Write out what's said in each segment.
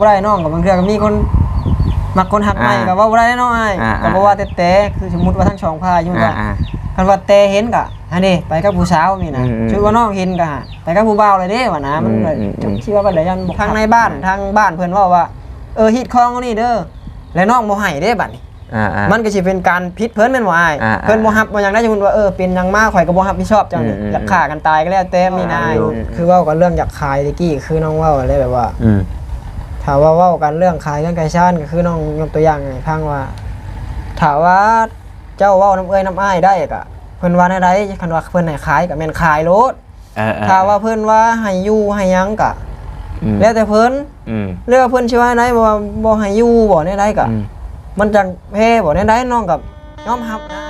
บ่ได้น้องกับบางเทื่อก็มีคนมักคนหักใหม่ก็เว้าบ่ได้น้องอ้ายก็บ่ว่าแต่คือสมมุติว่าทั้งสองพายอยู่ว่าคันว่าแต่เห็นก็อันนี้ไปกับผู้สาวนี่นะชื่อว่าน้องเห็นก็ไปกับผู้บ่าวเลยเด้ว่านะมันชื่อว่าบ่ได้ยันทางในบ้านทางบ้านเพิ่นเว้าว่าฮิตคองนี่เด้อแล้วน้องบ่ให้เด้บัดนี้มันก็สิเป็นการผิดเพิ่นแม่นบ่อ้ายเพิ่นบ่รับบ่หยังได้สมมุติว่าเป็นหยังมาข่อยก็บ่รับผิดชอบจังนี่อยากฆ่ากันตายก็แล้วแต่นี่นะคือเว้ากันเรื่องอยากขายตะกี้คือน้องเว้าอะไรแบบว่าถ้าว่าเว้ากันเรื่องขายเรื่องไก่ชานก็คือน้องยกตัวอย่างให้ฟังว่าถ้าว่าเจ้าเว้าน้ำเอ้ยน้ำอ้ายได้ก็เพิ่นว่าได้คันว่าเพิ่นให้ขายก็แม่นขายโลดถ้าว่าเพิ่นว่าให้อยู่ให้หยังก็แล้วแต่เพิ่นเรื่องเพิ่นสิว่าได้บ่ให้อยู่บ่ได้ก็มันจังแพ้บ่ได้น้องกับยอมรับนะ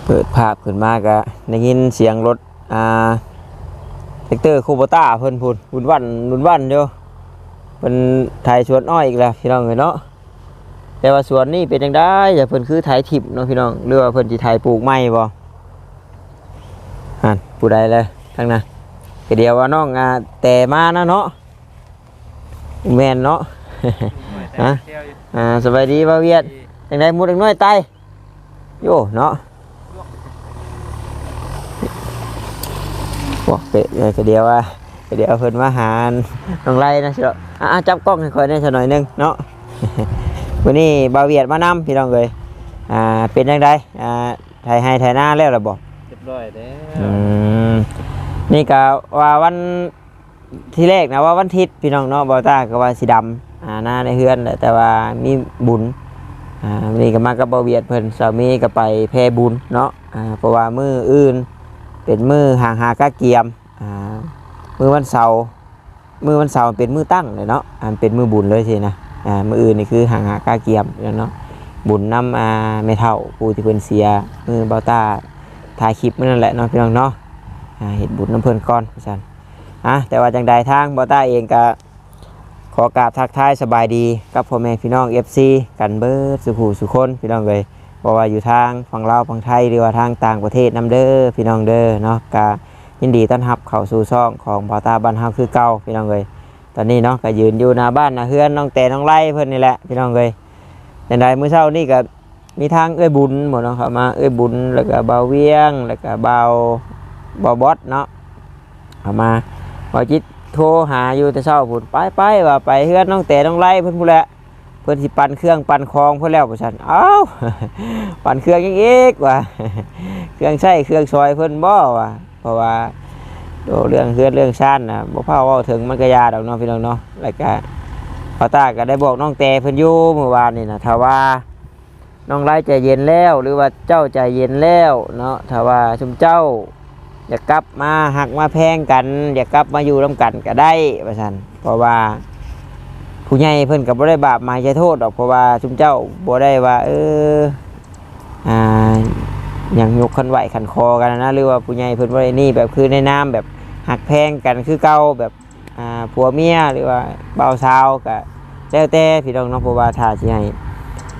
เปิดภาพขึ้นมาก็ได้ยินเสียงรถแท็กเตอร์คูโบต้าเพิ่นพูดวุ่นวันอยู่เพิ่นไถสวนอ้อยอีกแล้วพี่น้องเอ้ยเนาะแต่ว่าสวนนี้เป็นจังได๋อย่าเพิ่นคือไถทิพย์เนาะพี่น้องหรือว่าเพิ่นสิไถปลูกไม้บ่ผู้ใดเลยทั้งนั้นก็เดียวว่าน้องแต่มานะเนาะแม่นเนาะสบายดีบ่าวเวียดจังได๋หมู่เด็กน้อยไตโยเนาะบอกเปะเลยเดียวว่าเดี๋ยวเพิ่นมาหาน้องไล่นะสิจับกล้องให้ค่อยได้สักหน่อยนึงเนาะวันนี้บ่าวเวียดมานำพี่น้องเลยเป็นจังไดไถให้ไถนาแล้วล่ะบ่เรียบร้อยแล้วนี่ก็ว่าวันที่แรกนะว่าวันอาทิตย์พี่น้องเนาะบ่าวตาก็ว่าสิดำหน้าในเฮือนแต่ว่ามีบุญนี่ก็มากับบ่าวเวียดเพิ่นสามีก็ไปแพบุญเนาะเพราะว่ามื้ออื่นเป็นมื้อห่างหากะเกียมมื้อวันเสาร์เป็นมื้อตั้งเลยเนาะเป็นมื้อบุญเลยสินะมื้ออื่นนี่คือห่างหากะเกียมเนาะบุญนำแม่เฒ่าผู้ที่เพิ่นเสียมื้อเบาตาถ่ายคลิปมื้อนั่นแหละเนาะพี่น้องเนาะเฮ็ดบุญนำเพิ่นก่อนว่าซั่นแต่ว่าจังใดทางเบาตาเองก็ขอกราบทักทายสบายดีกับพ่อแม่พี่น้อง FC กันเบิดสุขุสุคนพี่น้องเลยเพราะว่าอยู่ทางฝั่งลาวฝั่งไทยหรือว่าทางต่างประเทศนำเด้อพี่น้องเด้อเนาะก็ยินดีต้อนรับเข้าสู่ช่องของบ่าวตาบ้านเฮาคือเก่าพี่น้องเลยตอนนี้เนาะก็ยืนอยู่หน้าบ้านหน้าเฮือนน้องแต่น้องไล่เพิ่นนี่แหละพี่น้องเลยจังใดมื้อเช้านี่ก็มีทางเอ้ยบุญหมดเนาะครับมาเอ้ยบุญแล้วก็บ่าวเวียงแล้วก็บ่าวบอสเนาะเอามาบ่จิตโทรหาอยู่แต่เช้าพุ่นไปว่าไปเฮือนน้องแต่น้องไล่เพิ่นพู้นแหละเพิ่นสิปั่นเครื่องปั่นคลองเพิ่นแล้วว่าซั่นปั่นเครื่องยังอีกว่าเครื่องใช้เครื่องซอยเพิ่นบ่ว่าเพราะว่าเรื่องเฮือนเรื่องชานน่ะบ่พาเว้าถึงมันก็ยาดอกเนาะพี่น้องเนาะแล้วก็พ่อตาก็ได้บอกน้องแต่เพิ่นอยู่เมื่อวานนี่นะถ้าว่าน้องไล่ใจเย็นแล้วหรือว่าเจ้าใจเย็นแล้วเนาะถ้าว่าชุมเจ้าอยากกลับมาหักมาแพงกันอยากกลับมาอยู่ร่วมกันก็ได้ว่าซั่นเพราะว่าผู้ใหญ่เพิ่นก็บ่ได้บาปหมายใจโทษดอกเพราะว่าชุมเจ้าบ่ได้ว่าอย่างยกขันไหวขันคอกันนะหรือว่าผู้ใหญ่เพิ่นบ่ได้นี่แบบคือในน้ำแบบหักแพงกันคือเก่าแบบผัวเมียหรือว่าบ่าวสาวก็แล้วแต่พี่น้องเนาะเพราะว่าถ้าสิให้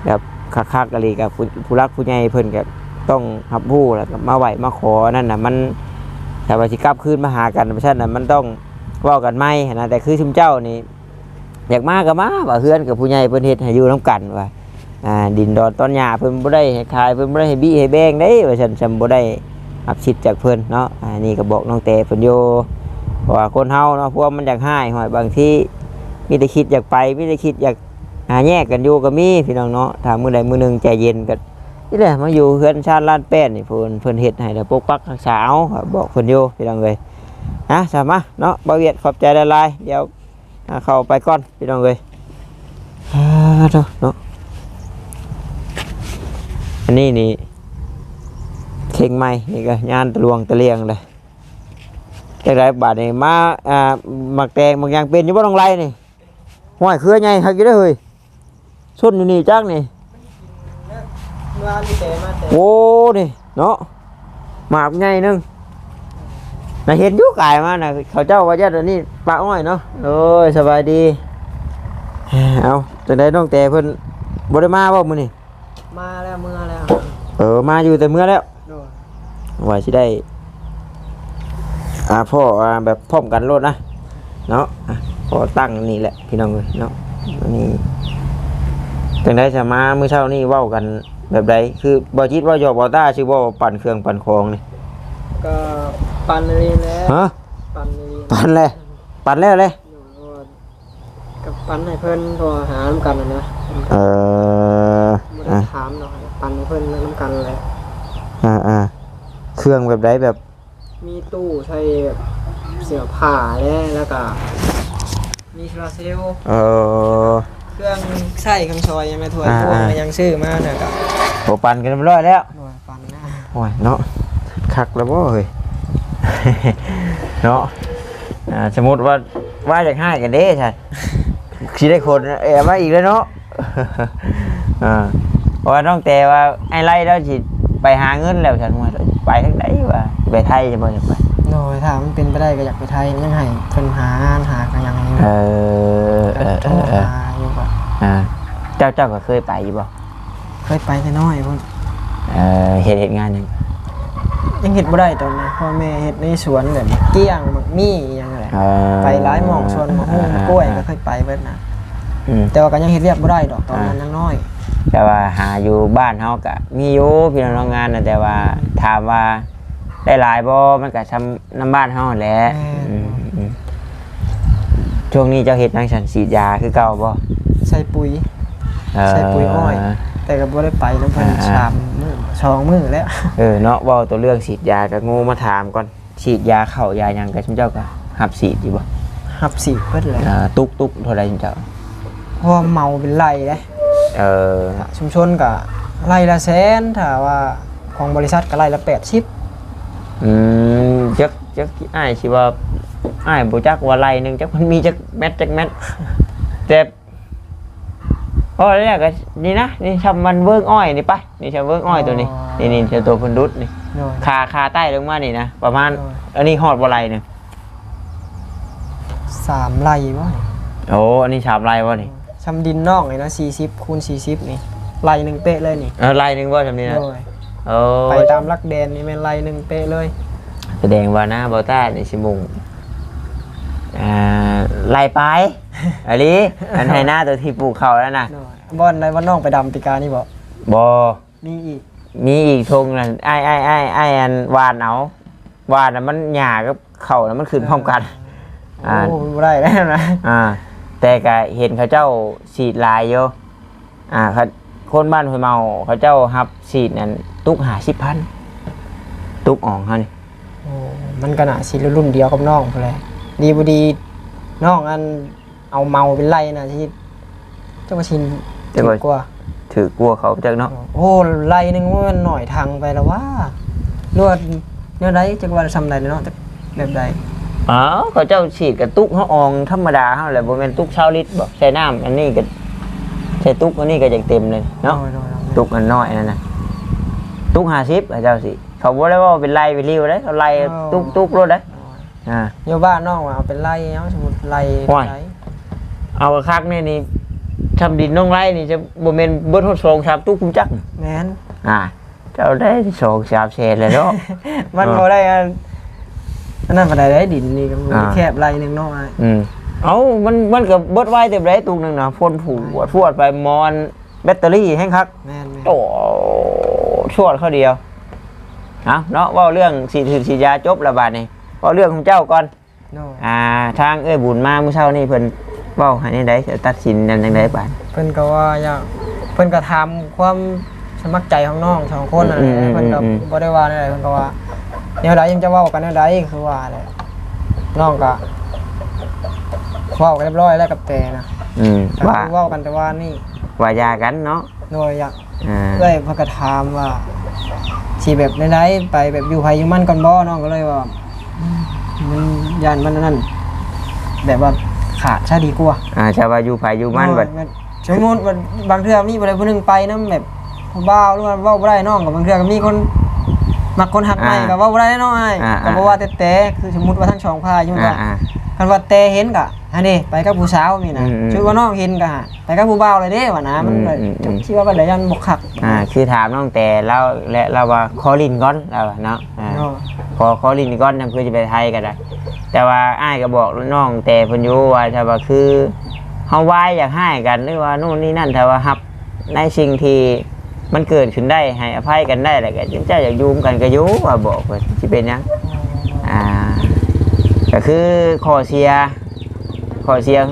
แบบคักๆกะลีกับผู้รักผู้ใหญ่เพิ่นก็ต้องรับรู้แล้วก็มาไหวมาขอนั่นน่ะมันถ้าว่าสิกลับคืนมาหากันเพราะฉะนั้นมันต้องเว้ากันใหม่นะแต่คือชุมเจ้านี่อยากมาก็มาว่าเฮือนกับผู้ใหญ่เพิ่นเฮ็ดให้อยู่นำกันว่าดินดอนต้นหญ้าเพิ่นบ่ได้ให้ขายเพิ่นบ่ได้ให้บี้ให้แบ่งเด้ว่าซั่นบ่ได้รับสิทธิ์จากเพิ่นเนาะนี่ก็บอกน้องแต่เพิ่นอยู่เพราะว่าคนเฮาเนาะพวกมันอยากหายหอยบางทีมีแต่คิดอยากไปมีแต่คิดอยากแยกกันอยู่ก็มีพี่น้องเนาะถ้ามื้อใดมื้อนึงใจเย็นก็นี่แหละมาอยู่เฮือนชาติล้านแป้นนี่เพิ่นเฮ็ดให้แล้วปกปักรักษาเอาบอกเพิ่นอยู่พี่น้องเอ้ยสามาเนาะบ่าวเวียดขอบใจหลายๆเดี๋ยวเข้าไปก่อนพี่น้องเอ้ยเนาะอันนี้นี่เข่งไม้นี่ก็งานตะลวงตะเลียงเลยจังได๋บาดนี้มาหมักแตงบางอย่างเป็นอยู่บ่ต้องไล่นี่ห้อยเครือใหญ่ฮักอยู่เด้อเฮ้ยส้นอยู่นี่จักนี่โอ้นี่เนาะหมากใหญ่นึง น่ะเห็นอยู่กายมาน่ะเขาเจ้าว่าญาติอันนี้ป้าอ้อยเนาะโอ้ยสบายดีเอาจังได๋น้องแต่เพิ่นบ่ได้มาบ่มื้อนี้ มาแล้วเมื่อแล้ว มาอยู่แต่เมื่อแล้ว โดย ว่าสิได้พ่อแบบพร้อมกันโลดนะเนาะพอตั้งนี่แหละพี่น้องเอ้ยเนาะอันนี้จังได๋จะมามื้อเช้านี้เว้ากันแบบใดคือบ่จิตว่าหยอกบ่ต้าชื่อบ่ปั่นเครื่องปั่นของนี่ ก็ปั่นเลยแล้ว ฮะ ปั่นเลย ปั่นเลยปั่นแล้วเลย กับปั่นให้เพิ่นพอหาน้ำกันนะ เออ บ่ได้ถามหรอกปั่นให้เพิ่นน้ำกันเลย เครื่องแบบใดแบบ มีตู้ใช้เสื้อผ้าแล้วก็มีโซลาร์เซลล์ เครื่องใช้เครื่องซอยยังไม่ถ้วยพวกมันยังซื้อมาเนี่ยก็ โหปั่นกันเรียบร้อยแล้ว หน่วยปั่นนะ โอ้ยเนาะคักแล้วบ่เฮ้ย เนาะสมมุติว่าอยากให้กันเด้ใช่สิได้คนมาอีกแล้วเนาะ เพราะว่าน้องแต่ว่าไอ้ไล่แล้วสิไปหาเงินแล้วฉันว่าไปทางไหนวะไปไทยจะบ่อยากไป หน่วยถ้ามันเป็นไปได้ก็อยากไปไทยยังให้เพิ่นหากันยังไง โทรหาอยู่ก็ เจ้าก็เคยไปอยู่บ่ เคยไปแต่น้อยพุ่น เฮ็ดงานหยัง ยังเฮ็ดบ่ได้ตอนนี้พ่อแม่เฮ็ดในสวนแบบเกี้ยงบักมี่อหยังแหละไปหลายหม่องสวนมะม่วงกล้วยก็เคยไปเบิดนะแต่ว่าก็ยังเฮ็ดเรียบบ่ได้ดอกตอนนั้นยังน้อย แต่ว่าหาอยู่บ้านเฮาก็มีอยู่พี่น้องงานน่ะแต่ว่าถามว่าได้หลายบ่มันก็ซ้ำน้ำบ้านเฮาแหละช่วงนี้เจ้าเฮ็ดจังซั่นฉีดยาคือเก่าบ่ ใส่ปุ๋ยอ้อยแต่ก็บ่ได้ไปนำเพิ่น3 มื้อ2 มื้อแล้ว เนาะเว้าตัวเรื่องฉีดยาก็งูมาถามก่อนฉีดยาเข้ายาหยังก็ซุมเจ้าก็รับฉีดอยู่บ่ หับสีเพิ่นเลย ตุกเท่าใดซุมเจ้า เพราะว่าเมาเป็นไร่เด้ ชุมชนก็ไร่ละแสนถ้าว่าของบริษัทก็ไร่ละ80จักอ้ายสิว่าอ้ายบ่จักว่าไรนึงจักมันมีจักแมตแต่พอแรกก็นี่นะนี่ชำมันเบิ่งอ้อยนี่ไปนี่ชำเบิ่งอ้อยตัวนี้นี่จะตัวเพิ่นดุดนี่คาใต้ลงมานี่นะประมาณอันนี้ฮอดบ่ไรนึง 3 ไร่บ่ โอ้อันนี้3ไรบ่นี่ ชำดินนอกนี่นะ40คูณ40นี่ไร่หนึงเป๊ะเลยนี่ ไรนึงบ่ชำนี้นะ โดย โอ้ ไปตามลักแดนนี่แม่นไร่หนึงเป๊ะเลย แสดงว่าหน้าเบาต้านี่สิมุงไล่ไปอันนี้อันให้หน้าตัวที่ปลูกเขาแล้วนะ โดยบ่อนใดบ่น้องไปดำปีกานี่บ่ บ่ นี่อีก มีอีกทงนั่นไอ้อันวานเอาวานน่ะมันหญ้ากับเข่าน่ะมันขึ้นพร้อมกัน โอ้บ่ได้แล้วนะ แต่ก็เห็นเขาเจ้าฉีดลายอยู่เขาคนบ้านห้วยเมาเขาเจ้ารับฉีดนั่นตุก50,000ตุกอ่องเฮานี่ โอ้มันก็น่าสิรุ่นเดียวกับน้องพุ่นแหละดีบ่ดีน้องอันเอาเมาเป็นไร่น่ะที่เจ้าว่าชินดีกว่า ถือกลัวเขาจักเนาะ โอ้ไล่หนึงมันหน่อยทางไปแล้วว่านวดแนวใดจักว่าซำใดเนาะจักแบบใด เขาเจ้าฉีดกับตุกเฮาอองธรรมดาเฮาแหละบ่แม่นตุก20ลิตรบ่ใส่น้ำอันนี้ก็ใส่ตุกอันนี้ก็จักเต็มเลยเนาะตุกอันน้อยนั่นน่ะตุก50เขาเจ้าสิเขาบ่ได้ว่าเป็นไล่เป็นริ้วเด้เขาไล่ตุกรถเด้อยู่บ้านน้องว่าเอาเป็นไล่เนาะสมมุติไล่ เอาคักนี่ทำดินน้องไร่นี่จะบ่แม่นเบิดฮอด2 3ตุกคุ้มจัก แม่น เจ้าได้2 3แสนเลยเนาะ มันบ่ได้อันนั้นบ่ได้ได้ดินนี่ก็แคบไล่หนึงเนาะมันก็เบิดไว้เต็มได้ตุกนึงนะพ่นผูดพวดไปมอนแบตเตอรี่แห้งคัก แม่น โอ้ชวดเขาเดียวเนาะว่าเรื่องฉีดยาจบระบาดนี่ว่าเรื่องของเจ้าก่อนทางบุญมาเมื่อเช้านี่เพิ่นเว้าให้ได้จะตัดสินจังได๋บาดเพิ่นก็ว่าอยากเพิ่นก็ถามความสมัครใจของน้อง2คนนั่นแหละเพิ่นก็บ่ได้ว่าอะไรเพิ่นก็ว่าแนวใดยังจะเว้ากันแนวใดคือว่าแหละน้องก็เว้ากันเรียบร้อยแล้วกับแต่นะว่าเว้ากันแต่ว่านี่ว่ายากันเนาะโดยอยากเพิ่นก็ถามว่าสิแบบใดๆไปแบบอยู่ไผอยู่มันก่อนบ่น้องก็เลยว่ามันย่านมันนั่นแบบว่าขาดซะดีกว่าจะว่าอยู่ไผอยู่มันบัดสมมุติว่าบางเทื่อมีบ่ได้ผู้นึงไปนำแบบผู้บ่าวหรือว่าเว้าบ่ได้น้องก็บางเทื่อก็มีคน มักคนหักใหม่ก็ว่าบ่ได้เนาะอ้ายก็บ่ว่าแต่คือสมมุติว่าทั้งสองฝ่ายอยู่ว่าคันว่าแต่เห็นก็อันนี้ไปกับผู้สาวนี่นะชื่อว่าน้องเห็นก็ไปกับผู้บ่าวเลยเด้ว่านะมันจังคิดว่าได้ยันบ่คักคือถามน้องแต่แล้วและเราว่าขอลิ้นก่อนแล้วเนาะขอลิ้นก่อนนำคือจะไปไทยก็ได้แต่ว่าอ้ายก็บอกน้องแต่เพิ่นอยู่ว่าถ้าว่าคือเฮาไว้อยากให้กันหรือว่านู่นนี่นั่นถ้าว่ารับในสิ่งที่มันเกิดขึ้นได้ให้อภัยกันได้แหละก็เจ้าอยากยุ่มกันก็อยู่ว่าบอกว่าสิเป็นหยังก็คือขอเสีย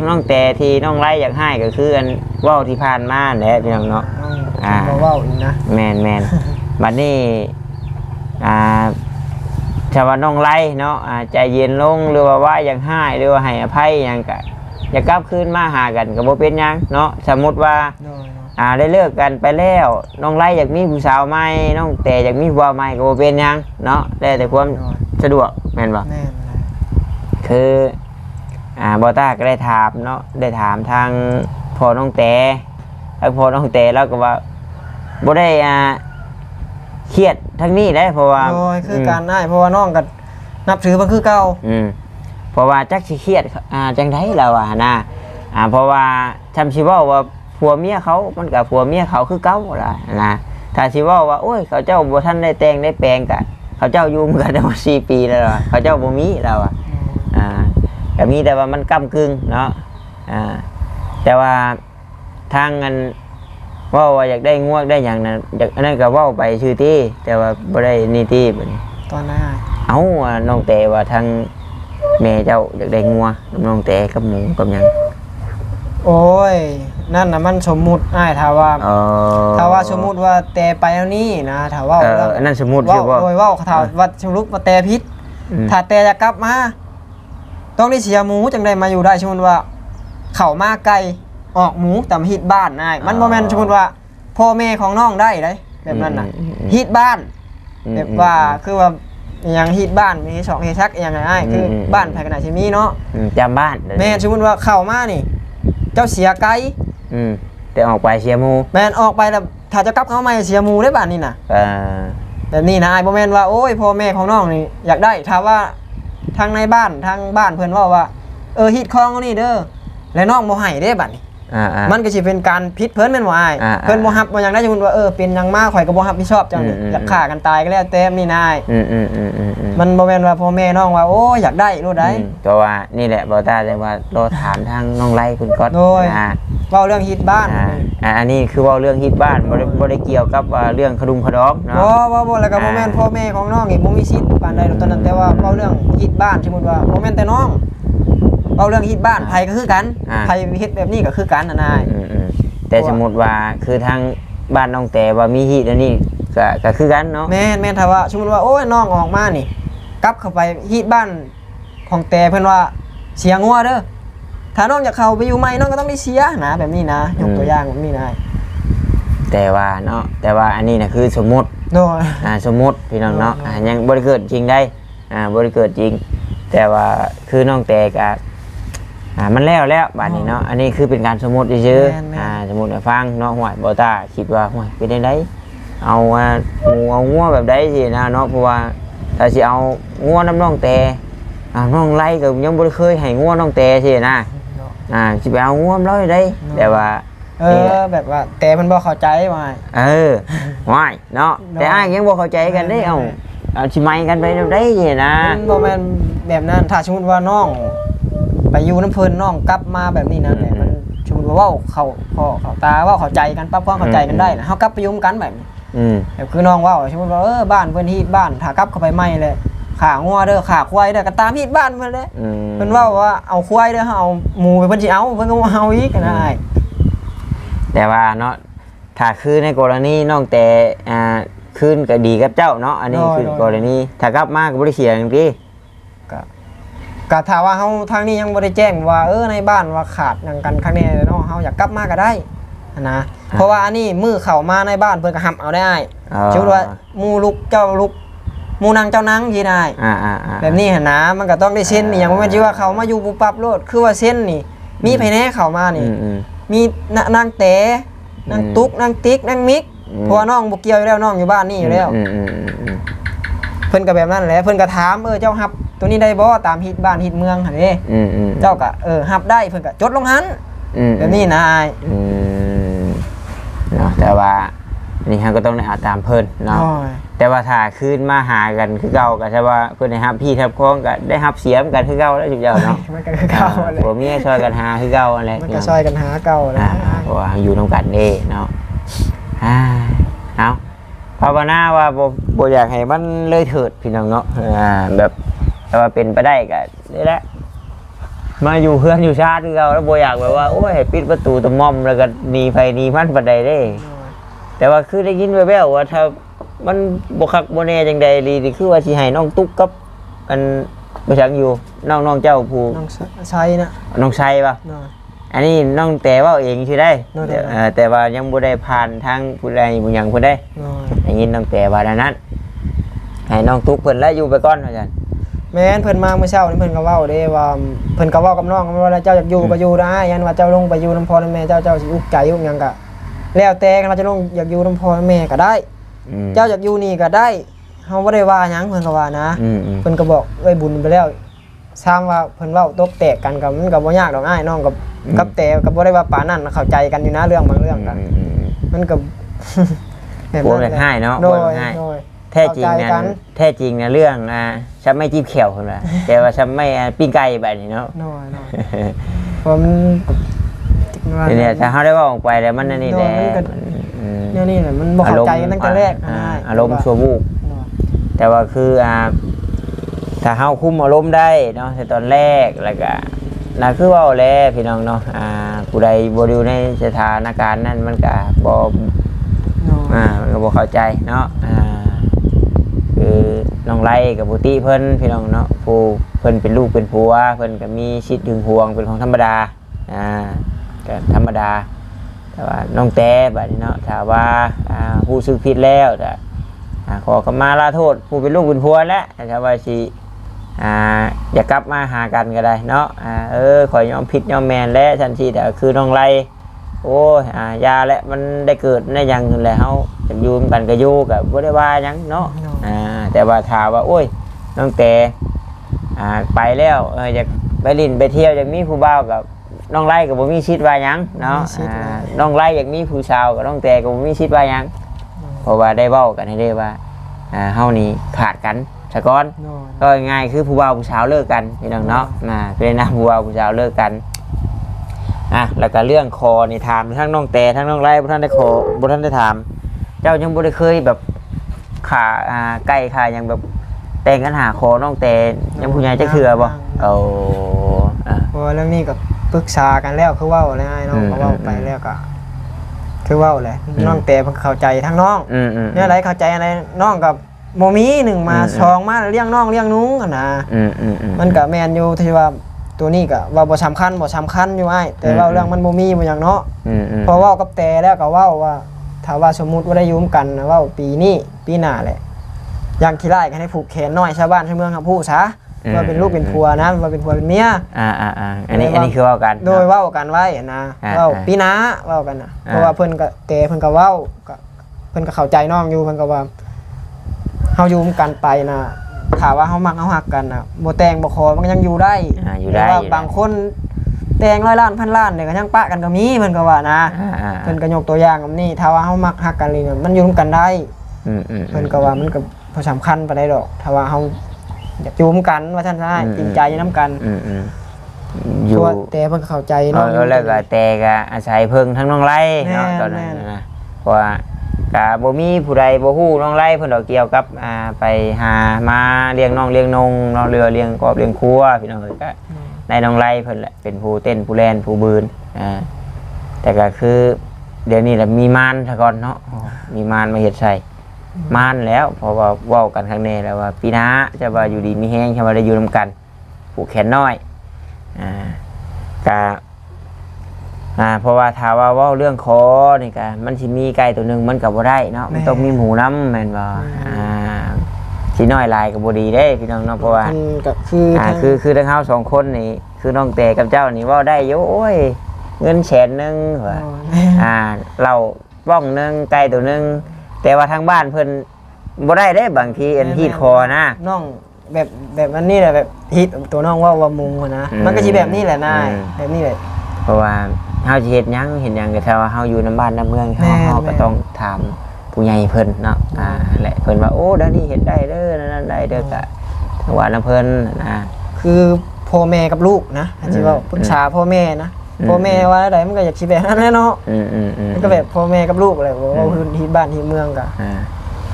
น้องแต่ที่น้องไล่อยากให้ก็คืออันเว้าที่ผ่านมาแหละพี่น้องเนาะเว้าอีกนะแม่นบัดนี้ถ้าว่าน้องไล่เนาะใจเย็นลงหรือว่าอยากให้หรือว่าให้อภัยหยังก็อยากกลับคืนมาหากันก็บ่เป็นหยังเนาะสมมุติว่าได้เลิกกันไปแล้วน้องไล่อยากมีผู้สาวใหม่น้องแต่อยากมีผัวใหม่ก็บ่เป็นหยังเนาะได้แต่ความสะดวกแม่นบ่คือบ่ต้าก็ได้ถามเนาะได้ถามทางพ่อน้องแต่แล้วพ่อน้องแต่แล้วก็ว่าบ่ได้เครียดทั้งนี้ได้เพราะว่าคือการได้เพราะว่าน้องก็นับถือมันคือเก่าเพราะว่าจักสิเครียดจังได๋แล้วนะเพราะว่าทำสิเว้าว่าผัวเมียเขามันกับผัวเมียเขาคือเก่าล่ะนะถ้าสิเว้าว่าโอ้ยเขาเจ้าบ่ทันได้แต่งได้แปลงกันเขาเจ้าอยู่มาได้มา4 ปีแล้วเขาเจ้าบ่มีแล้วก็มีแต่ว่ามันก้ำกึ่งเนาะแต่ว่าทางอันว่าอยากได้งวกได้อย่างนั้นอยากอันนั้นก็ว่าไปชื่อที่แต่ว่าบ่ได้นี่ที่บัดนี้ตอนนั้นน้องแต่ว่าทางแม่เจ้าอยากได้งัวน้องแต่กับหมูกับหยังโอ้ยนั่นน่ะมันสมมุติถ้าว่าสมมุติว่าแต่ไปแล้วนี้นะถ้าว่านั่นสมมุติชื่อว่าว่าถ้าว่าสมมุติว่าแต่พิษถ้าแต่จะกลับมาต้องได้เสียหมูจังได้มาอยู่ได้สมมุติว่าเข้ามาไกลออกหมูแต่ฮิตบ้านมันบ่แม่นสมมุติว่าพ่อแม่ของน้องได้เลยแบบนั้นน่ะฮิตบ้านแบบว่าคือว่าอย่างฮิตบ้านมี2เฮชักอย่างไรคือบ้านไผขนาดสิมีเนาะจำบ้านแม่สมมุติว่าเข้ามานี่เจ้าเสียไกลแต่ออกไปเสียหมูแม่นออกไปแล้วถ้าจะกลับเข้ามาเสียหมูได้บ้านนี่น่ะแบบนี้นะบ่แม่นว่าโอ้ยพ่อแม่ของน้องนี่อยากได้ถ้าว่าทางในบ้านทางบ้านเพิ่นว่าฮิตคองนี่เด้อแล้วน้องบ่ให้เด้บัดนี้มันก็สิเป็นการผิดเพิ่นแม่นบ่เพิ่นบ่รับบ่หยังได้สมมุติว่าเป็นหยังมาข่อยก็บ่รับผิดชอบจังนี่อยากฆ่ากันตายก็แล้วแต่นี่นายมันบ่แม่นว่าพ่อแม่น้องว่าโอ้อยากได้รู้ได้ก็ว่านี่แหละบ่ตาเลยว่ารอถามทางน้องไล่คุณก๊อตเว้าเรื่องฮิตบ้านอันนี้คือเว้าเรื่องฮิตบ้านบ่ได้เกี่ยวกับเรื่องขดุมขดอมเนาะบ่แล้วก็บ่แม่นพ่อแม่ของน้องนี่บ่มีสิทธิ์ปานใดตอนนั้นแต่ว่าเว้าเรื่องฮิตบ้านสมมุติว่าบ่แม่นแต่น้องเอาเรื่องฮิตบ้านไผก็คือกันไผเฮ็ดแบบนี้ก็คือกันนายแต่สมมุติว่าคือทางบ้านน้องแต่ว่ามีฮิตอันนี้ก็คือกันเนาะแม่นถ้าว่าสมมุติว่าโอ้ยน้องออกมานี่กลับเข้าไปฮิตบ้านของแต่เพิ่นว่าเสียงัวเด้อถ้าน้องอยากเข้าไปอยู่ใหม่น้องก็ต้องได้เสียนะแบบนี้นะยกตัวอย่างแบบนี้นายแต่ว่าเนาะแต่ว่าอันนี้น่ะคือสมมุติสมมุติพี่น้องเนาะยังบ่ได้เกิดจริงได้บ่ได้เกิดจริงแต่ว่าคือน้องแต่ก็มันแล้วบัดนี้เนาะอันนี้คือเป็นการสมมุติซื่อสมมุติให้ฟังเนาะห้วยบ่ตาคิดว่าห้วยเป็นจังได๋เอาหมูเอางัวแบบใดสินะเนาะเพราะว่าถ้าสิเอางัวน้ำน้องแต่น้องไล่ก็ยังบ่ได้เคยให้งัวน้องแต่สินะสิไปเอางัวน้ำร้อยได้แต่ว่าแบบว่าแต่มันบ่เข้าใจว่าห้วยเนาะแต่อ้ายยังบ่เข้าใจกันได้เอาสิไมกันไปได้สินะบ่แม่นแบบนั้นถ้าสมมุติว่าน้องไปอยู่น้ำเพลินน้องกลับมาแบบนี้นะมันสมมติว่าเขาตาว่าเข้าใจกันปั๊บความเข้าใจกันได้นะเขากลับไปยุ่มกันแบบนี้แบบคือน้องว่าสมมติว่าบ้านเพื่อนที่บ้านถ้ากลับเข้าไปไม่เลยขางัวเด้อขาควายเด้อก็ตามที่บ้านเพื่อนเลยเพื่อนว่าเอาควายเด้อเอาหมูไปเพื่อนสิเอาเพื่อนก็เอาอีกกันได้แต่ว่าเนาะถ้าคือในกรณีน้องแต่คืนก็ดีกับเจ้าเนาะอันนี้คือกรณีถ้ากลับมาก็บริเสียอย่างที่ก็ถ้าว่าเฮาทางนี้ยังบ่ได้แจ้งว่าในบ้านว่าขาดหยังกันครั้งนี้เนาะเฮาอยากกลับมาก็ได้นะเพราะว่าอันนี้มือเข้ามาในบ้านเพิ่นก็หับเอาได้ชื่อว่าหมู่ลูกเจ้าลูกหมู่นางเจ้านางที่ได้แบบนี้หั่นนะมันก็ต้องได้เซ็นอีหยังบ่แม่นสิว่าเขามาอยู่ปุ๊บปั๊บโลดคือว่าเซ็นนี่มีไผแน่เข้ามานี่มีนางแต่นางตุ๊กนางติ๊กนางมิกเพราะว่าน้องบ่เกี่ยวอยู่แล้วน้องอยู่บ้านนี่อยู่แล้ว พิ่นก็แบบนั้นแหละเพิ่นก็ถามเจ้าฮับตัวนี้ได้บ่ตามฮิตบ้านฮิตเมืองหั่นเด้เจ้าก็ฮับได้เพิ่นก็จดลงหันแบบนี้นะอ้ายเนาะแต่ว่านี่ฮะก็ต้องได้เอาตามเพิ่นเนาะแต่ว่าถ้าคืนมาหากันคือเก่าก็ใช่ว่าเพิ่นได้ฮับพี่ทับคองก็ได้ฮับเสียมกันคือเก่าแล้วจุ๊บเจ้าเนาะมันก็คือเก่าแหละผัวเมียช่วยกันหาคือเก่าแหละมันก็ช่วยกันหาเก่าแหละเพราะว่าอยู่นำกันเด้เนาะเอาภาวนาว่าบ่อยากให้มันเลยเถิดพี่น้องเนาะแบบแต่ว่าเป็นไปได้ก็นี่แหละมาอยู่เพื่อนอยู่ชาติคือเก่าแล้วบ่อยากแบบว่าโอ้ยให้ปิดประตูตะม่อมแล้วก็หนีไฟหนีมันปานใดเด้แต่ว่าคือได้ยินแว่วๆว่าถ้ามันบ่คักบ่แน่จังใดลีนี่คือว่าสิให้น้องตุ๊กกับอันบ่ชังอยู่น้องเจ้าผู้น้องชัยนะน้องชัยป่ะอันนี้น้องแต่เว้าเองสิได้แต่ว่ายังบ่ได้ผ่านทางผู้ใดผู้หยังเพิ่นได้ได้ยินน้องแต่ว่านั้นให้น้องตุ๊กเพิ่นแล้วอยู่ไปก่อนว่าซั่นแม่นเพิ่นมาเมื่อเช้านี่เพิ่นก็เว้าเด้ว่าเพิ่นก็เว้ากับน้องว่าเจ้าอยากอยู่ก็อยู่ได้ยันว่าเจ้าลงไปอยู่นำพ่อนำแม่เจ้าสิอุกใจอุกหยังก็แล้วแต่เราจะลงอยากอยู่นำพ่อแม่ก็ได้เจ้าอยากอยู่นี่ก็ได้เฮาบ่ได้ว่าหยังเพิ่นก็ว่านะเพิ่นก็บอกไว้บุญไปแล้วซ้ำว่าเพิ่นเว้าตกแตกกันก็มันก็บ่ยากดอกอ้ายน้องกับแต่ก็บ่ได้ว่าปานนั้นเข้าใจกันอยู่นะเรื่องบางเรื่องกันมันก็บ่แม่นให้เนาะบ่ให้แท้จริงนะเรื่องฉันไม่จิ้มเขียวเพิ่นว่าแต่ว่าฉันไม่ปิ้งไก่แบบนี้เนาะน้อยๆเพราะมันเนี่ยถ้าเขาได้ว่าออกไปแล้วมันนี่แหละนี่แหละมันบอกเข้าใจกันตั้งแต่แรกอารมณ์ชั่ววูบแต่ว่าคือถ้าเขาคุมอารมณ์ได้เนาะในตอนแรกแล้วก็น่าคือว่าแล้วพี่น้องเนาะผู้ใดบ่อยู่ในสถานการณ์นั้นมันก็มันก็บ่เข้าใจเนาะคือน้องไล่กับบุติเพิ่นพี่น้องเนาะผู้เพิ่นเป็นลูกเป็นผัวเพิ่นก็มีชิดถึงห่วงเป็นของธรรมดาก็ธรรมดาแต่ว่าน้องแต่แบบนี้เนาะถ้าว่าผู้สึกผิดแล้วแต่ขอขมาลาโทษผู้เป็นลูกเป็นผัวแล้วถ้าว่าสิอย่ากลับมาหากันก็ได้เนาะขอยอมผิดยอมแมนแล้วฉันสิแต่คือน้องไล่โอ้ยยาและมันได้เกิดในยังขึ้นแล้วเฮาจะอยู่กันก็อยู่กับบ่ได้ว่าหยังเนาะแต่ว่าถ้าว่าโอ้ยน้องแต่ไปแล้วอยากไปลิ้นไปเที่ยวอยากมีผู้บ่าวกับน้องไล่กับบ่มีชิดว่าหยังเนาะน้องไล่อยากมีผู้สาวกับน้องแต่กับบ่มีชิดว่าหยังเพราะว่าได้เว้ากันให้ได้ว่าเฮานี่ขาดกันซะก่อนก็ง่ายคือผู้บ่าวผู้สาวเลิกกันพี่น้องเนาะเป็นนะผู้บ่าวผู้สาวเลิกกันแล้วก็เรื่องคอนี่ถามทั้งน้องแต่ทั้งน้องไล่บ่ทันได้ขอบ่ทันได้ถามเจ้ายังบ่ได้เคยแบบขาใกล้ขายังแบบแต่งกันหาคอน้องแต่ยังผู้ใหญ่จะเคือบ่เพราะเรื่องนี้กับปรึกษากันแล้วคือเว้าแล้วไอ้น้องก็เว้าไปแล้วก็คือเว้าแหละน้องแต่เพิ่นเข้าใจทั้งน้องเนี่ยอะไรเข้าใจอะไรน้องกับบ่มี1มา2มาเลี้ยงน้องเลี้ยงนุ้งนะมันก็แม่นอยู่ที่ว่าตัวนี้ก็ว่าบ่สำคัญอยู่ไอ้แต่ว่าเรื่องมันบ่มีบ่หยังเนาะพอเว้ากับแต่แล้วก็เว้าว่าถ้าว่าสมมุติว่าได้อยู่กันนะเว้าปีนี้ปีหน้าแหละอย่างขี้ร้ายก็ให้ผูกแขนน้อยชาวบ้านชาวเมืองครับผู้ซะว่าเป็นลูกเป็นผัวนะว่าเป็นผัวเป็นเมียอันนี้คือเว้ากันโดยเว้ากันไว้นะเว้าปีหน้าเว้ากันนะเพราะว่าเพิ่นก็แต่เพิ่นก็เว้าก็เพิ่นก็เข้าใจน้องอยู่เพิ่นก็ว่าเฮาอยู่กันไปนะถ้าว่าเฮามักเฮาฮักกันน่ะบ่แต่งบ่ขอมันยังอยู่ได้ว่าบางคนแต่ง100 ล้านพันล้านเนี่ยก็ยังปะกันก็มีเพิ่นก็ว่านะเพิ่นก็ยกตัวอย่างแบบนี้ถ้าว่าเฮามักฮักกันนี่มันอยู่กันได้เพิ่นก็ว่ามันก็บ่สำคัญปานใดดอกถ้าว่าเฮาอยากอยู่กันว่าท่านได้จริงใจอยู่นำกันอยู่แต่เพิ่นเข้าใจเนาะแล้วก็แต่ก็อาศัยเพิ่งทั้งน้องไล่เนาะตอนนั้นนะเพราะว่าก็บ่มีผู้ใดบ่ฮู้น้องไล่เพิ่นดอกเกี่ยวกับไปหามาเลี้ยงน้องเลี้ยงนงน้องเรือเลี้ยงกบเลี้ยงครัวพี่น้องก็ได้น้องไล่เพิ่นแหละเป็นผู้เต้นผู้แล่นผู้บืนแต่ก็คือเดี๋ยวนี้แหละมีมารซะก่อนเนาะมีมารมาเฮ็ดใส่มานแล้วเพราะว่าเว้ากันข้างในแล้วว่าปีหน้าจะว่าอยู่ดีมีแห้งจะว่าได้อยู่นำกันผูกแขนน้อยก็เพราะว่าถ้าว่าเว้าเรื่องคอนี่ก็มันสิมีไก่ตัวนึงมันก็บ่ได้เนาะมันต้องมีหมูน้ำแม่นบ่สิน้อยหลายก็บ่ดีเด้พี่น้องเนาะเพราะว่าก็คือทั้งเฮา2คนนี่คือน้องแต่กับเจ้านี่เว้าได้อยู่โอ้ยเงิน100,000ว่าเหล้าบ้องนึงไก่ตัวนึงแต่ว่าทางบ้านเพิ่น บ่ได้เด้บางทีอันฮีดคอนะ น้องแบบอันนี้แหละแบบฮิตตัวน้องว่ามุงอะนะมันก็สิแบบนี้แหละนายแบบนี้แหละ เพราะว่าเฮาสิเฮ็ดหยังเห็นหยังก็ถ้าว่าเฮาอยู่นำบ้านนำเมือง แม่น เฮาก็ต้องถามผู้ใหญ่เพิ่นเนาะแหละเพิ่นว่าโอ้ด้านนี้เฮ็ดได้เด้อนั่นได้เด้อก็ทางว่านํเพิ่นนะ คือพ่อแม่กับลูกนะอาจจะว่าปรึกษาพ่อแม่นะพ่อแม่ว่าอะไรมันก็อยากสิแบบนั้นแหละเนาะมันก็แบบพ่อแม่กับลูกอะไรว่าพื้นที่บ้านที่เมืองก็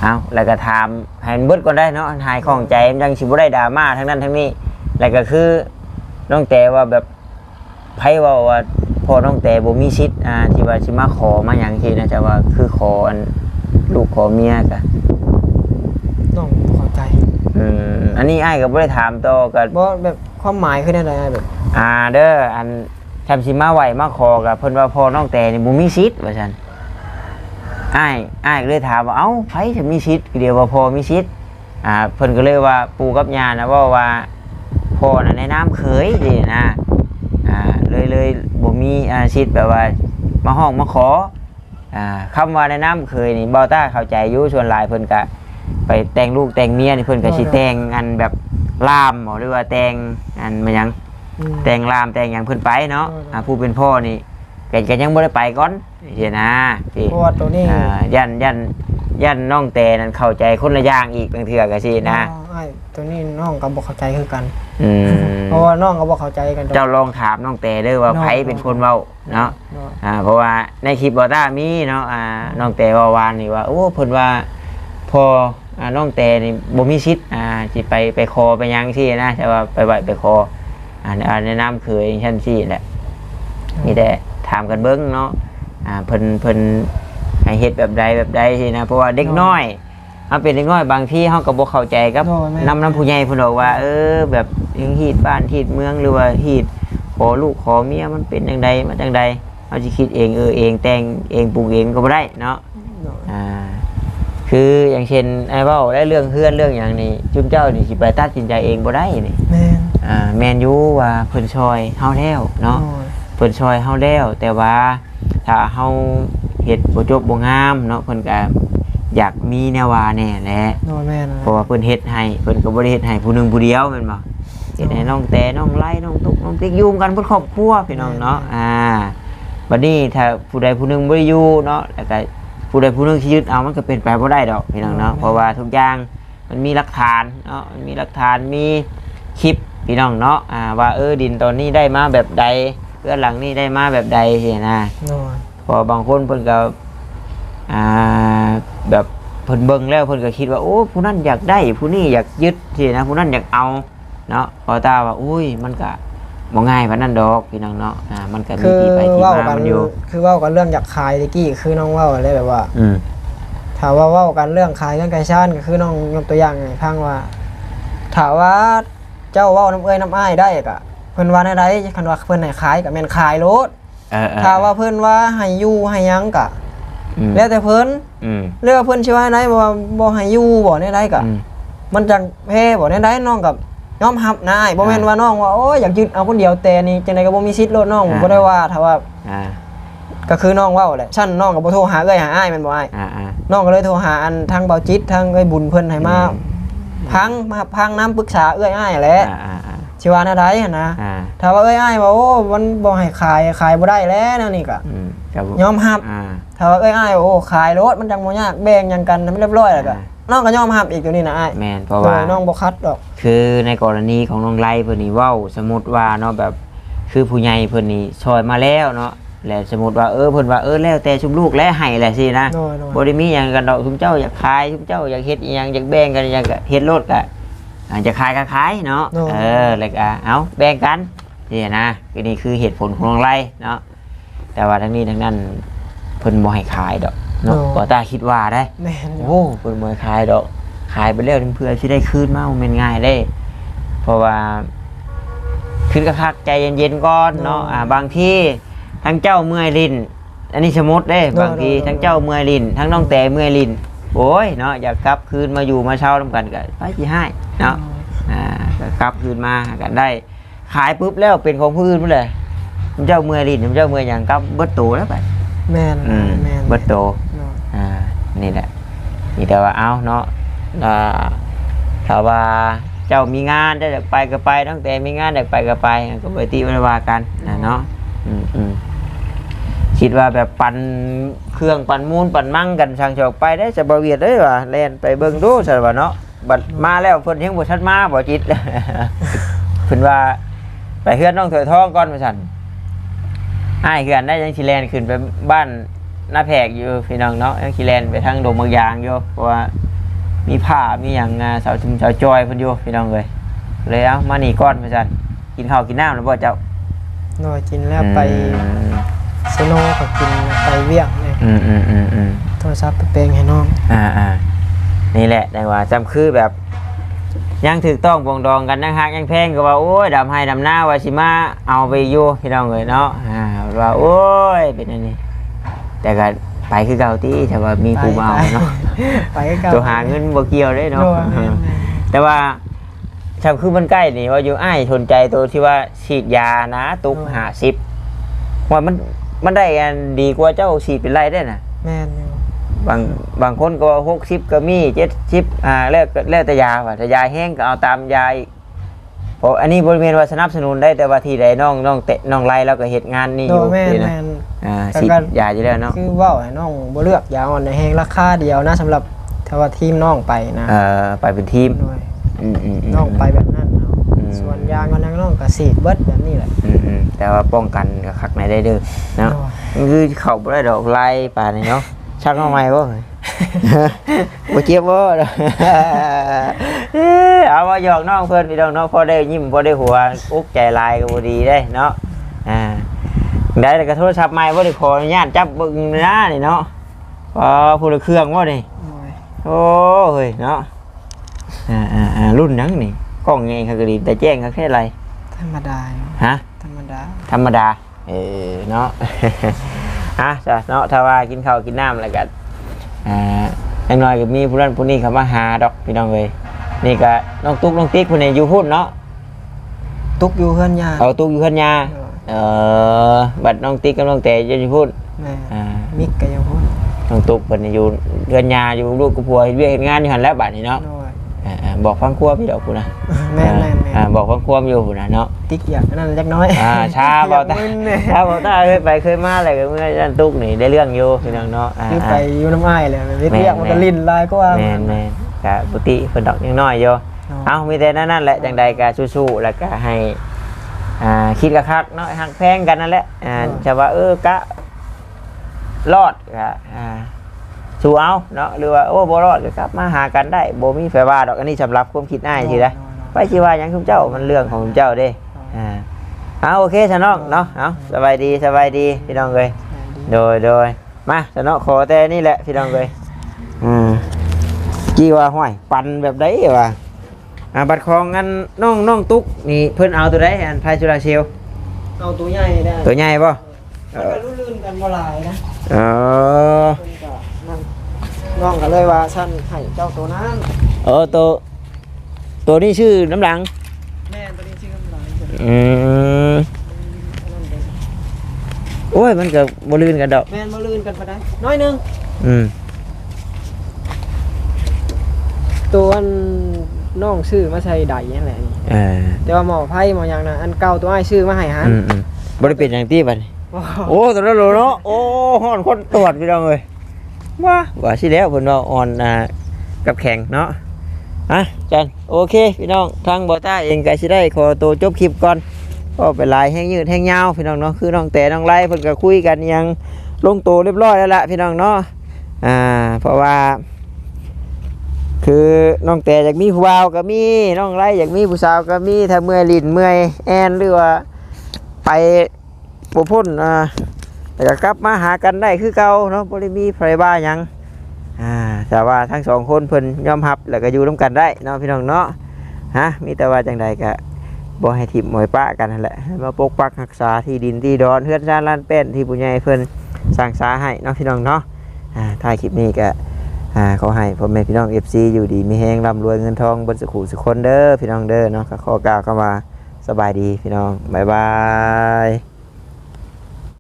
เอาแล้วก็ถามให้มันเบิดก่อนได้เนาะหายของใจมันยังสิบ่ได้ดราม่าทั้งนั้นทั้งนี้แล้วก็คือน้องแต่ว่าแบบไผว่าพ่อน้องแต่บ่มีสิทธิ์ที่ว่าสิมาขอมาหยังทีนะแต่ว่าคือขออันลูกขอเมียก็ น้องบ่เข้าใจ อันนี้อ้ายก็บ่ได้ถามต่อก็ บ่แบบความหมายคืออะไรแบบ เด้ออันทำสิมาไหวมาขอกับเพิ่นว่าพ่อน้องแต่นี่บ่มีสิทธิ์ว่าซั่นอ้ายก็เลยถามว่าเอ้าไผจะมีสิทธิ์เดียวว่าพ่อมีสิทธิ์เพิ่นก็เลยว่าปู่กับย่านะว่าพ่อน่ะในนามเคยนี่นะเลยบ่มีสิทธิ์แบบว่ามาห้องมาขอคำว่าในนามเคยนี่บ่ต้าเข้าใจอยู่ส่วนหลายเพิ่นก็ไปแต่งลูกแต่งเมียนี่เพิ่นก็สิแต่งอันแบบลามหรือว่าแต่งอันมาหยังแต่งลามแต่งอย่างเพิ่นไปเนาะผู้เป็นพ่อนี่ก็ยังบ่ได้ไปก่อนเห็นนะพี่ เพราะว่าตัวนี้ ยันน้องแต่นั้นเข้าใจคนละอย่างอีกบางเทื่อก็สินะ ตัวนี้น้องก็บ่เข้าใจคือกัน อืม เพราะว่าน้องก็บ่เข้าใจกัน เจ้าลองถามน้องแต่เด้อว่าไผเป็นคนเว้าเนาะเพราะว่าในคลิปบ่ต้ามีเนาะน้องแต่ว่าวานนี่ว่าโอ้เพิ่นว่าพอน้องแต่นี่บ่มีสิทธิ์สิไปขอไปหยังซี่นะแต่ว่าไปไหว้ไปขอแนะนำเคยชั้นซี่แหละมีแต่ถามกันเบิ่งเนาะเพิ่นให้เฮ็ดแบบใดซี่นะเพราะว่าเด็กน้อยเฮาเป็นเด็กน้อยบางทีเฮาก็บ่เข้าใจกับนำผู้ใหญ่เพิ่นบอกว่าแบบฮีดบ้านฮีดเมืองหรือว่าฮีดขอลูกขอเมียมันเป็นจังใดมาจังใดเฮาสิคิดเองเองแต่งเองปลูกเองก็บ่ได้เนาะคืออย่างเช่นไอ้เว้าได้เรื่องเฮือนเรื่องหยังนี่จุมเจ้านี่สิไปตัดสินใจเองบ่ได้นี่ แม่น แม่นอยู่ว่าเพิ่นช่วยเฮาแล้วเนาะเพิ่นช่วยเฮาแล้วแต่ว่าถ้าเฮาเฮ็ดบ่จบบ่งามเนาะเพิ่นก็อยากมีแนวว่าแน่แหละ แม่น เพราะว่าเพิ่นเฮ็ดให้เพิ่นก็บ่ได้เฮ็ดให้ผู้หนึงผู้เดียวแม่นบ่เฮ็ดให้น้องแต่น้องไล่น้องตุ๊กน้องติ๊กอยู่กันเพิ่นครอบครัวพี่น้องเนาะบัดนี้ถ้าผู้ใดผู้หนึงบ่ได้อยู่เนาะแล้วก็ผู้ใดผู้หนึงสิยึดเอามันก็เป็นไปบ่ได้ดอกพี่น้องเนาะเพราะว่าทุกอย่างมันมีหลักฐานเนาะมันมีหลักฐานมีคลิปพี่น้องเนาะว่าดินตอนนี้ได้มาแบบใดเพื่อนหลังนี้ได้มาแบบใดสินะพอบางคนเพิ่นก็แบบเพิ่นเบิ่งแล้วเพิ่นก็คิดว่าโอ้ผู้นั้นอยากได้ผู้นี้อยากยึดสินะผู้นั้นอยากเอาเนาะพอตาว่าอุ้ยมันก็บ่ง่ายปานนั้นดอกพี่น้องเนาะมันก็มีที่ไปที่มามันอยู่คือเว้ากันเรื่องอยากขายตะกี้คือน้องเว้าอะไรแบบว่าถ้าว่าเว้ากันเรื่องขายเรื่องไก่ชานก็คือน้องยกตัวอย่างให้ฟังว่าถ้าว่าเจ้าเว้าน้ำเอ้ยน้ำอ้ายได้ก็เพิ่นว่าได้คันว่าเพิ่นให้ขายก็แม่นขายโลดถ้าว่าเพิ่นว่าให้อยู่ให้หยังก็แล้วแต่เพิ่นเรื่องเพิ่นสิว่าได้บ่ให้อยู่บ่ได้ก็มันจังแพ้บ่ได้น้องกับยอมรับนายบ่แม่นว่าน้องว่าโอ้ยอยากยึดเอาคนเดียวแต่นี่จังได๋ก็บ่มีสิทธิ์โลดน้องบ่ได้ว่าถ้าว่าก็คือน้องเว้าแหละชั้นน้องก็บ่โทรหาเอ้ยหาอ้ายแม่นบ่อ้ายน้องก็เลยโทรหาอันทางเบาจิตทางเอ้ยบุญเพิ่นให้มาพังน้ำปรึกษาเอ้ยอ้ายแหละสิว่าแนวใดหั่นนะถ้าว่าเอ้ยอ้ายว่าโอ้มันบ่ให้ขายบ่ได้แล้วแนวนี้ก็ยอมรับถ้าว่าเอ้ยอ้ายว่าโอ้ขายรถมันจังบ่ยากแบ่งหยังกันให้มันเรียบร้อยแล้วก็น้องก็ยอมรับอีกตัวนี้นะอ้ายแม่นเพราะว่าน้องบ่คัดดอกคือในกรณีของน้องไล่เพิ่นนี่เว้าสมมุติว่าเนาะแบบคือผู้ใหญ่เพิ่นนี่ช่วยมาแล้วเนาะแล้วสมมุติว่าเพิ่นว่าแล้วแต่ชุมลูกและให้แหละสินะบ่ได้มีหยังกันดอกชุมเจ้าอยากขายชุมเจ้าอยากเฮ็ดอีหยังอยากแบ่งกันอยากเฮ็ดรถก็จะขายก็ขายเนาะแล้วก็เอาแบ่งกันนี่นะนี่คือเหตุผลของน้องไล่เนาะแต่ว่าทั้งนี้ทั้งนั้นเพิ่นบ่ให้ขายดอกเนาะบ่ตาคิดว่าได้โอ้เพิ่นบ่ให้ขายดอกขายไปแล้วเพื่อสิได้คืนมามันง่ายได้เพราะว่าคืนก็คักใจเย็นๆก่อนเนาะบางทีทั้งเจ้าเมื่อยลิ้นอันนี้สมมุติเด้บางทีทั้งเจ้าเมื่อยลิ้นทั้งน้องแต่เมื่อยลิ้นโอ้ยเนาะอยากกลับคืนมาอยู่มาเช่านำกันก็ไปสิให้เนาะก็กลับคืนมากันได้ขายปุ๊บแล้วเป็นของผู้อื่นหมดเลยเจ้าเมื่อยลิ้นเจ้าเมื่อยหยังกลับเบิดโตแล้วไปแม่นเบิดโตนี่แหละนี่แต่ว่าเอาเนาะ ถ้าว่าเจ้ามีงานจะอยากไปก็ไปตั้งแต่มีงานอยากไปก็ไปก็บ่ติบ่ได้ว่ากันเนาะคิดว่าแบบปั่นเครื่องปั่นมูลปั่นมั่งกันช่างจอกไปได้จะบ่เวียดเด้ว่าแล่นไปเบิ่งดูซั่นว่าเนาะบัดมาแล้วเพิ่นยังบ่ทันมาบ่จิต เพิ่นว่าไปเฮือนน้องถวยทองก่อนว่าซั่นอ้ายเฮือนได้ยังสิแล่นขึ้นไปบ้านหน้าแพกอยู่พี่น้องเนาะยังสิแล่นไปทางดงเมืองยางอยู่เพราะว่ามีผ้ามีหยังสาวชุมสาวจอยเพิ่นอยู่พี่น้องเอ้ยเลยเอามานี่ก่อนว่าซั่นกินข้าวกินน้ำแล้วบ่เจ้า น้อยกินแล้วไปเซโนก็กินไปเวียงเนี่ยโทรศัพท์ไปแปลงให้น้องนี่แหละได้ว่าจำคือแบบยังถูกต้องปรองดองกันนะฮะยังแพงก็ว่าโอ้ยดำให้ดำหน้าว่าสิมาเอาไปอยู่พี่น้องเอ้ยเนาะว่าโอ้ยเป็นอันนี้แต่ก็ไปคือเก่าที่แต่ว่ามีผู้มาเนาะไปเก่าตัวหาเงินบ่เกี่ยวได้เนาะแต่ว่าจำคือมันใกล้นี่ว่าอยู่อ้ายสนใจตัวที่ว่าฉีดยานะตุก50ว่ามันได้อันดีกว่าเจ้าฉีดเป็นไรได้น่ะแม่นอยู่บางคนก็60ก็มี70แล้วแต่ยาว่าแต่ยาแห้งก็เอาตามยาอีกเพราะอันนี้บริเวณว่าสนับสนุนได้แต่ว่าที่ใดน้องไล่แล้วก็เฮ็ดงานนี่อยู่นี่นะฉีดยาอยู่แล้วเนาะคือเว้าให้น้องบ่เลือกยาอ่อนแห้งราคาเดียวนะสำหรับถ้าว่าทีมน้องไปนะไปเป็นทีมน้องไปแบบนั้นส่วนยางก็น้องก็ฉีดเบิดแบบนี้แหละแต่ว่าป้องกันก็คักในได้เด้อเนาะคือเข้าบ่ได้ดอกไล่ป่านนี้เนาะชักมาใหม่บ่บ่เจ็บบ่เอาว่าหยอกน้องเพิ่นพี่น้องเนาะพอได้ยิ้มพอได้หัวอุกใจลายก็บ่ดีได้เนาะได้แต่ก็โทรศัพท์ใหม่บ่ได้ขออนุญาตจับเบิ่งนะนี่เนาะผู้ละเครื่องบ่นี่โอ้เฮ้ยเนาะรุ่นหยังนี่กล้องไงครับก็ดีแต่แจ้งแค่ไรธรรมดาฮะธรรมดาเนาะจ้ะเนาะถ้าว่ากินข้าวกินน้ำอะไรกันอย่างน้อยก็มีผู้นั้นผู้นี้เขามาหาดอกพี่น้องเลยนี่ก็น้องตุ๊กน้องติ๊กคนนี้อยู่พูดเนาะตุ๊กอยู่เฮือนยาตุ๊กอยู่เฮือนยาบัดน้องติ๊กกับน้องแต่อยู่พูดมิกก็ยังพูดน้องตุ๊กคนนี้อยู่เฮือนยาอยู่ลูกกับผัวเรียกงานอยู่หันแล้วบัดนี้เนาะบอกฟังครัวพี่ดอกคุณนะแม่บอกฟังครัวอยู่คุณนะเนาะติ๊กอย่างนั้นเล็กน้อยชาบอกตาเคยมาอะไรกับเมื่อจันตุ๊กนี่ได้เรื่องอยู่พี่น้องเนาะคือไปอยู่น้ำอ้ายเลยเรียกมันก็ลิ้นลายก็ว่าแม่กะปกติเพิ่นดอกยังน้อยอยู่เอามีแต่นั่นแหละจังใดกะสู้ๆแล้วก็ให้คิดกะคักเนาะหักแพงกันนั่นแหละจะว่ากะรอดกะสู้เอาเนาะหรือว่าโอ้บ่รอดก็กลับมาหากันได้บ่มีไฟว่าดอกอันนี้สำหรับความคิดง่ายทีนะไปสิว่าหยังคุณเจ้ามันเรื่องของคุณเจ้าเด้โอเคซะน้องเนาะเอาสบายดีพี่น้องเอ้ยโดยมาซะเนาะขอแต่นี่แหละพี่น้องเอ้ยกี่ว่าห้อยปั่นแบบใดวะบัตรของอันน้องตุ๊กนี่เพิ่นเอาตัวใดอันไทยจุฬาเชลเอาตัวใหญ่ได้ตัวใหญ่ป่ะลื่นกันบ่หลายนะ น้องก็เลยว่าฉันให้เจ้าตัวนั้นตัวนี้ชื่อน้ำหลังแม่ตัวนี้ชื่อน้ำหลังโอ้ยมันก็บ่ลื่นกันดอกแม่บ่ลื่นกันไปได้น้อยนึงตัวน้องชื่อมาใส่ใดนั่นแหละนี่แต่ว่าหมอไพ่หมออย่างน่ะอันเก่าตัวอ้ายชื่อมาให้หันบ่ได้เป็นอย่างที่บัดโอ้ตัวนั้นเนาะโอ้ฮ้อนคนตรวจพี่น้องเอ้ยว่าสิแล้วเพิ่นว่าอ่อนกับแข็งเนาะจันโอเคพี่น้องทางบ่ต้าเองก็สิได้ขอตัวจบคลิปก่อนก็เป็นลายแห้งยืดแห้งยาวพี่น้องเนาะคือน้องแต่น้องไล่เพิ่นก็คุยกันยังลงตัวเรียบร้อยแล้วล่ะพี่น้องเนาะเพราะว่าคือน้องแต่อยากมีผู้บ่าวก็มีน้องไล่อยากมีผู้สาวก็มีถ้าเมื่อยลิ้นเมื่อยแอนหรือว่าไปบ่พ้นแต่ก็กลับมาหากันได้คือเก่าเนาะบ่ได้มีไผบ้าหยังแต่ว่าทั้งสองคนเพิ่นยอมรับแล้วก็อยู่ร่วมกันได้เนาะพี่น้องเนาะมีแต่ว่าจังใดก็บ่ให้ทิ่มหมอยป้ากันนั่นแหละมาปกปักรักษาที่ดินที่ดอนเฮือนชานลานเป็นที่ผู้ใหญ่เพิ่นสร้างสาให้เนาะพี่น้องเนาะท้ายคลิปนี้ก็ขอให้พ่อแม่พี่น้อง FC อยู่ดีมีแฮงร่ำรวยเงินทองบนสุขุสุขคนเด้อพี่น้องเด้อเนาะก็ขอกล่าวเข้ามาสบายดีพี่น้องบ๊ายบาย